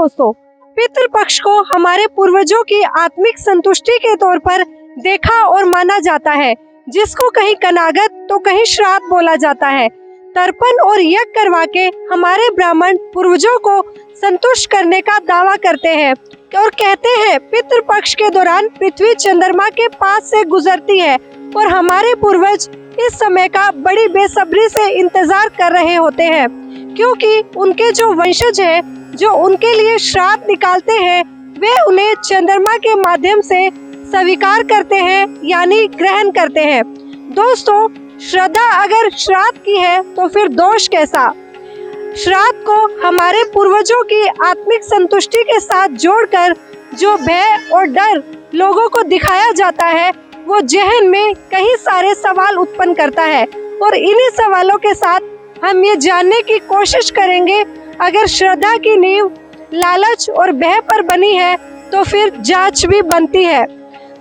दोस्तों, पितृपक्ष को हमारे पूर्वजों की आत्मिक संतुष्टि के तौर पर देखा और माना जाता है, जिसको कहीं कनागत तो कहीं श्राद्ध बोला जाता है। तर्पण और यज्ञ करवा के हमारे ब्राह्मण पूर्वजों को संतुष्ट करने का दावा करते हैं और कहते हैं पितृपक्ष के दौरान पृथ्वी चंद्रमा के पास से गुजरती है और हमारे पूर्वज इस समय का बड़ी बेसब्री से इंतजार कर रहे होते हैं, क्योंकि उनके जो वंशज है जो उनके लिए श्राद्ध निकालते हैं वे उन्हें चंद्रमा के माध्यम से स्वीकार करते हैं, यानी ग्रहण करते हैं। दोस्तों, श्रद्धा अगर श्राद्ध की है तो फिर दोष कैसा। श्राद्ध को हमारे पूर्वजों की आत्मिक संतुष्टि के साथ जोड़कर जो भय और डर लोगों को दिखाया जाता है वो जहन में कई सारे सवाल उत्पन्न करता है और इन्हीं सवालों के साथ हम ये जानने की कोशिश करेंगे, अगर श्रद्धा की नींव लालच और भय पर बनी है तो फिर जांच भी बनती है।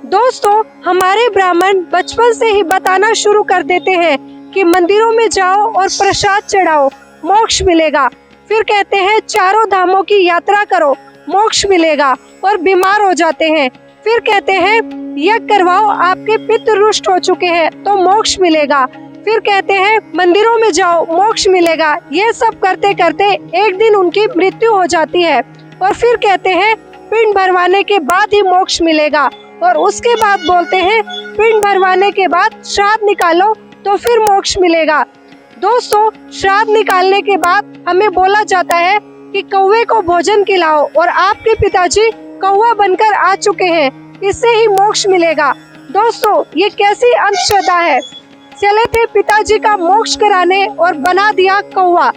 दोस्तों, हमारे ब्राह्मण बचपन से ही बताना शुरू कर देते हैं कि मंदिरों में जाओ और प्रसाद चढ़ाओ, मोक्ष मिलेगा। फिर कहते हैं चारों धामों की यात्रा करो, मोक्ष मिलेगा, और बीमार हो जाते हैं। फिर कहते हैं यज्ञ करवाओ, आपके पितृ रुष्ट हो चुके हैं तो मोक्ष मिलेगा। फिर कहते हैं मंदिरों में जाओ, मोक्ष मिलेगा। ये सब करते करते एक दिन उनकी मृत्यु हो जाती है और फिर कहते हैं पिंड भरवाने के बाद ही मोक्ष मिलेगा, और उसके बाद बोलते हैं पिंड भरवाने के बाद श्राद्ध निकालो तो फिर मोक्ष मिलेगा। दोस्तों, श्राद्ध निकालने के बाद हमें बोला जाता है कि कौवे को भोजन खिलाओ और आपके पिताजी कौवा बनकर आ चुके हैं, इससे ही मोक्ष मिलेगा। दोस्तों, ये कैसी अंधश्रद्धा है। चले थे पिताजी का मोक्ष कराने और बना दिया कौवा।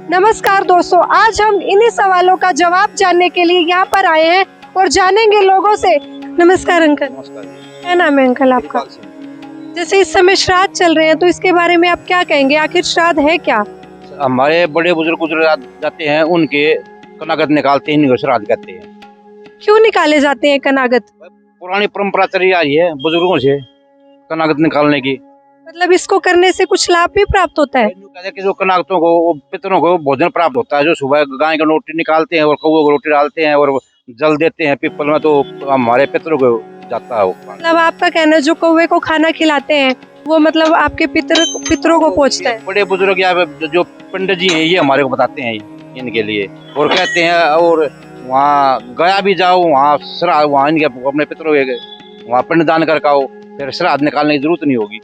नमस्कार दोस्तों, आज हम इन्हीं सवालों का जवाब जानने के लिए यहाँ पर आए हैं और जानेंगे लोगों से। नमस्कार अंकल। नमस्कार। क्या नाम है अंकल आपका? जैसे इस समय श्राद्ध चल रहे हैं तो इसके बारे में आप क्या कहेंगे, आखिर श्राद्ध है क्या? हमारे बड़े बुजुर्ग गुजर जाते हैं, उनके कनागत निकालते हैं, इनको श्राद्ध कहते हैं। क्यों निकाले जाते हैं कनागत? पुरानी परंपरा चली आ रही है बुजुर्गों से कनागत निकालने की। मतलब इसको करने से कुछ लाभ भी प्राप्त होता है? कहते हैं कि जो कनागतों को, पितरों को भोजन प्राप्त होता है। जो सुबह गाय का रोटी निकालते हैं और कौवे को रोटी डालते हैं और जल देते हैं पीपल में, तो हमारे पितरों को जाता है वो। मतलब आपका कहना है जो कौवे को खाना खिलाते हैं वो मतलब आपके पितरों को पहुँचता है? बड़े बुजुर्ग या जो पंडित जी हैं ये हमारे को बताते हैं इनके लिए, और कहते हैं और वहाँ गया भी जाओ, वहाँ श्राद्ध, वहाँ इनके अपने पितरों के वहाँ पिंडदान करके आओ, फिर श्राद्ध निकालने की जरूरत नहीं होगी।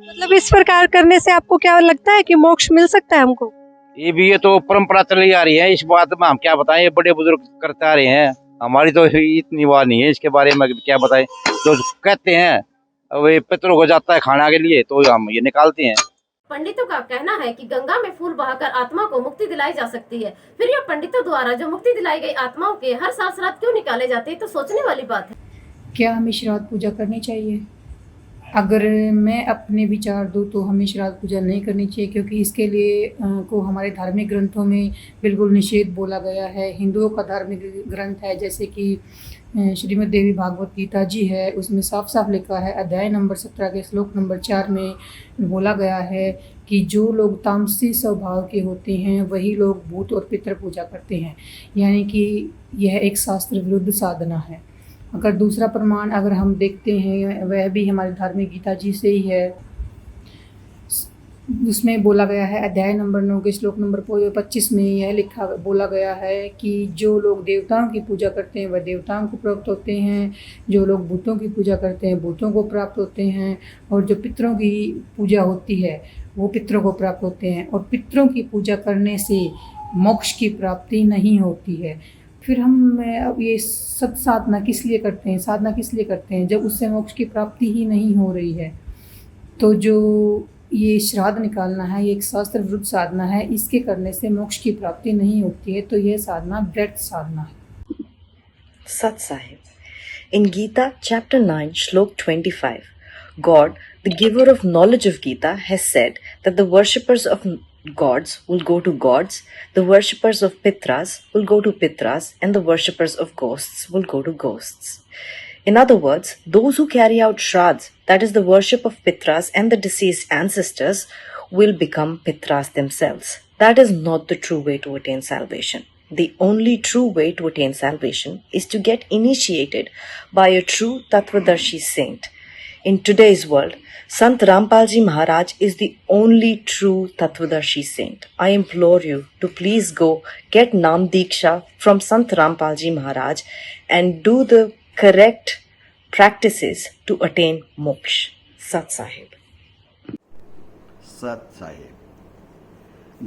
मतलब इस प्रकार करने से आपको क्या लगता है कि मोक्ष मिल सकता है हमको? ये तो परंपरा चली आ रही है, इस बात में हम क्या बताएं, ये बड़े बुजुर्ग करते आ रहे हैं, हमारी तो इतनी बात नहीं है इसके बारे में क्या बताएं। तो कहते हैं वे पितरों को जाता है खाना के लिए तो हम ये निकालते हैं। पंडितों का कहना है कि गंगा में फूल बहाकर आत्मा को मुक्ति दिलाई जा सकती है। फिर यह पंडितों द्वारा जो मुक्ति दिलाई गई आत्माओं के हर साल श्राद्ध क्यों निकाले जाते हैं, तो सोचने वाली बात है। क्या हमें श्राद्ध पूजा करनी चाहिए? अगर मैं अपने विचार दूँ तो हमें श्राद्ध पूजा नहीं करनी चाहिए, क्योंकि इसके लिए को हमारे धार्मिक ग्रंथों में बिल्कुल निषेध बोला गया है। हिंदुओं का धार्मिक ग्रंथ है जैसे कि श्रीमद् देवी भागवत गीता जी है, उसमें साफ साफ लिखा है, अध्याय नंबर 17 के श्लोक नंबर 4 में बोला गया है कि जो लोग तामसी स्वभाव के होते हैं वही लोग भूत और पितृ पूजा करते हैं, यानी कि यह एक शास्त्र विरुद्ध साधना है। अगर दूसरा प्रमाण अगर हम देखते हैं वह भी हमारे धार्मिक गीता जी से ही है। उसमें बोला गया है अध्याय नंबर 9 के श्लोक नंबर 25 में यह बोला गया है कि जो लोग देवताओं की पूजा करते हैं वह देवताओं को प्राप्त होते हैं, जो लोग भूतों की पूजा करते हैं भूतों को प्राप्त होते हैं, और जो पितरों की पूजा होती है वो पितरों को प्राप्त होते हैं, और पितरों की पूजा करने से मोक्ष की प्राप्ति नहीं होती है। फिर हम अब ये सब साधना किस लिए करते हैं? साधना किस लिए करते हैं जब उससे मोक्ष की प्राप्ति ही नहीं हो रही है। तो जो ये श्राद्ध निकालना है ये एक शास्त्र विरुद्ध साधना है, इसके करने से मोक्ष की प्राप्ति नहीं होती है, तो यह साधना व्यर्थ साधना है। Sat Sahib. In Gita, chapter 9, Shlok 25, God, the giver of knowledge of Gita, has said that the worshippers of gods will go to gods, the worshippers of Pitras will go to Pitras, and the worshippers of ghosts will go to ghosts. In other words, those who carry out Shraddhs, that is the worship of Pitras and the deceased ancestors, will become Pitras themselves. That is not the true way to attain salvation. The only true way to attain salvation is to get initiated by a true Tattvadarshi saint. In today's world, Sant Rampalji Maharaj is the only true Tattvadarshi saint. I implore you to please go get Nam Diksha from Sant Rampalji Maharaj and do the correct practices to attain moksha. Sat Sahib. सत साहेब।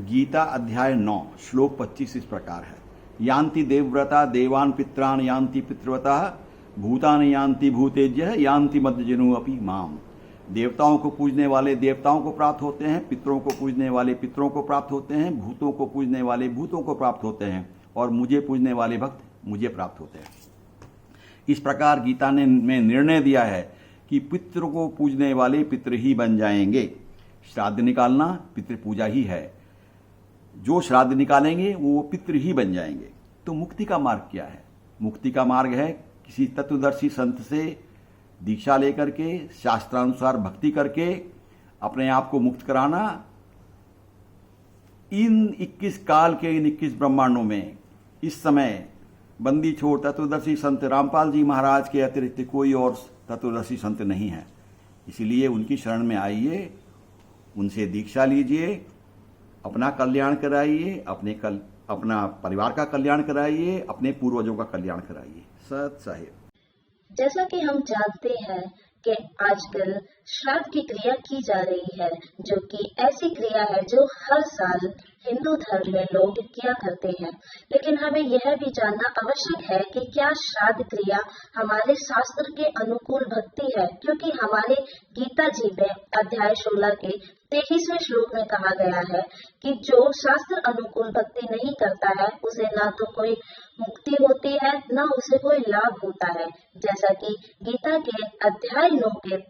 गीता अध्याय 9 श्लोक 25 इस प्रकार है। यान्ति देवव्रता देवान पित्रान यान्ति पितृव्रता भूतान यान्ति भूतेज्य यान्ति मध्यजनो अपि माम। देवताओं को पूजने वाले देवताओं को प्राप्त होते हैं, पितरों को पूजने वाले पितरों को प्राप्त होते हैं, भूतों को पूजने वाले भूतों को प्राप्त होते हैं और मुझे पूजने वाले भक्त मुझे प्राप्त होते हैं। इस प्रकार गीता ने में निर्णय दिया है कि पितरों को पूजने वाले पितृ ही बन जाएंगे। श्राद्ध निकालना पितृ पूजा ही है। जो श्राद्ध निकालेंगे वो पितृ ही बन जाएंगे। तो मुक्ति का मार्ग क्या है? मुक्ति का मार्ग है किसी तत्वदर्शी संत से दीक्षा लेकर के शास्त्रानुसार भक्ति करके अपने आप को मुक्त कराना। इन 21 काल के इन 21 ब्रह्मांडों में इस समय बंदी छोड़ तत्वदर्शी संत रामपाल जी महाराज के अतिरिक्त कोई और तत्वदर्शी संत नहीं है। इसलिए उनकी शरण में आइए, उनसे दीक्षा लीजिए, अपना कल्याण कराइए, अपना परिवार का कल्याण कराइए, अपने पूर्वजों का कल्याण कराइए। सत साहिब। जैसा कि हम जानते हैं कि आजकल श्राद्ध की क्रिया की जा रही है, जो कि ऐसी क्रिया है जो हर साल हिंदू धर्म में लोग किया करते हैं। लेकिन हमें यह भी जानना आवश्यक है कि क्या श्राद्ध क्रिया हमारे शास्त्र के अनुकूल भक्ति है, क्योंकि हमारे गीता जी में अध्याय 16 के 23वें श्लोक में कहा गया है कि जो शास्त्र अनुकूल भक्ति नहीं करता है उसे ना तो कोई मुक्ति होती है ना उसे कोई लाभ होता है। जैसा कि गीता के अध्याय 9 के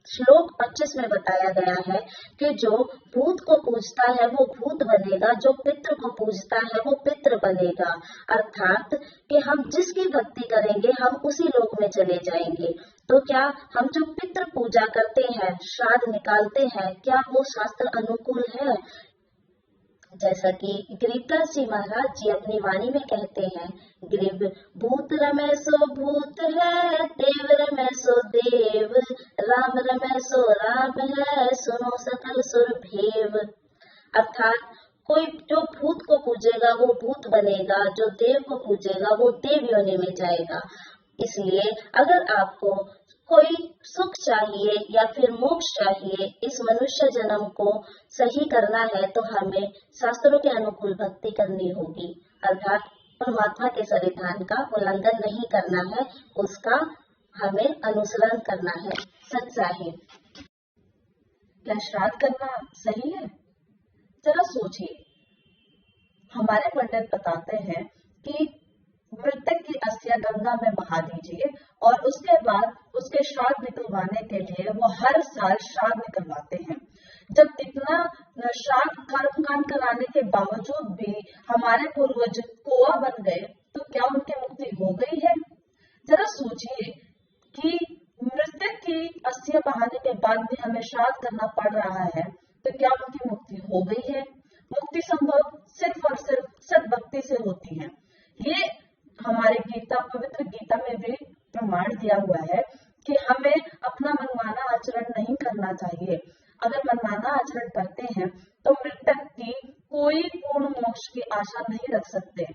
श्लोक 25 में बताया गया है कि जो भूत को पूजता है वो भूत बनेगा, जो पितृ को पूजता है वो पितृ बनेगा। अर्थात कि हम जिसकी भक्ति करेंगे हम उसी लोक में चले जाएंगे। तो क्या हम जो पितृ पूजा करते हैं, श्राद्ध निकालते हैं, क्या वो शास्त्र अनुकूल है? जैसा कि गिरिधर जी महाराज जी अपनी वाणी में कहते हैं, ग्रीब भूत रमे सो भूत है, देव रमे सो देव, राम रमे सो राम है, सुनो सकल सुर भेव। अर्थात कोई जो भूत को पूजेगा वो भूत बनेगा, जो देव को पूजेगा वो देव योनि में जाएगा। इसलिए अगर आपको कोई सुख चाहिए या फिर मोक्ष चाहिए, इस मनुष्य जन्म को सही करना है तो हमें शास्त्रों के अनुकूल भक्ति करनी होगी। अर्थात परमात्मा के संविधान का उल्लंघन नहीं करना है, उसका हमें अनुसरण करना है। सत साहिब। क्या श्राद्ध करना सही है? जरा सोचिए। हमारे पंडित बताते हैं कि मृतक की अस्थियां गंगा में बहा दीजिए और उसके बाद उसके श्राद्ध निकलवाने के लिए वो हर साल श्राद्ध निकलवाते हैं। जब इतना श्राद्ध कर्मकांड कराने के बावजूद भी हमारे पूर्वज कोआ बन गए तो क्या उनकी मुक्ति हो गई है? जरा सोचिए कि मृतक की अस्थियां बहाने के बाद भी हमें श्राद्ध करना पड़ रहा है तो क्या उनकी मुक्ति हो गई है? मुक्ति संभव सिर्फ और सिर्फ सद्भक्ति से होती है। ये हमारे पवित्र गीता में भी प्रमाण दिया हुआ है कि हमें अपना मनमाना आचरण नहीं करना चाहिए। अगर मनमाना आचरण करते हैं तो मृतक की कोई पूर्ण मोक्ष की आशा नहीं रख सकते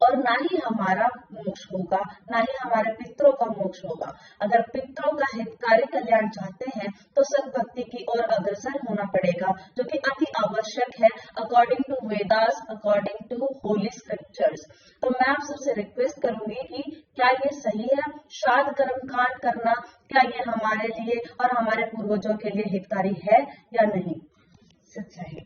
और ना ही हमारा मोक्ष होगा, ना ही हमारे पितरों का मोक्ष होगा। अगर पितरों का हितकारी कल्याण चाहते हैं तो सद्भक्ति की ओर अग्रसर होना पड़ेगा, जो कि अति आवश्यक है according to Vedas, according to holy scriptures. तो मैं आप सबसे रिक्वेस्ट करूंगी कि क्या ये सही है? श्राद्ध कर्मकांड करना क्या ये हमारे लिए और हमारे पूर्वजों के लिए हितकारी है या नहीं? सच्चाई।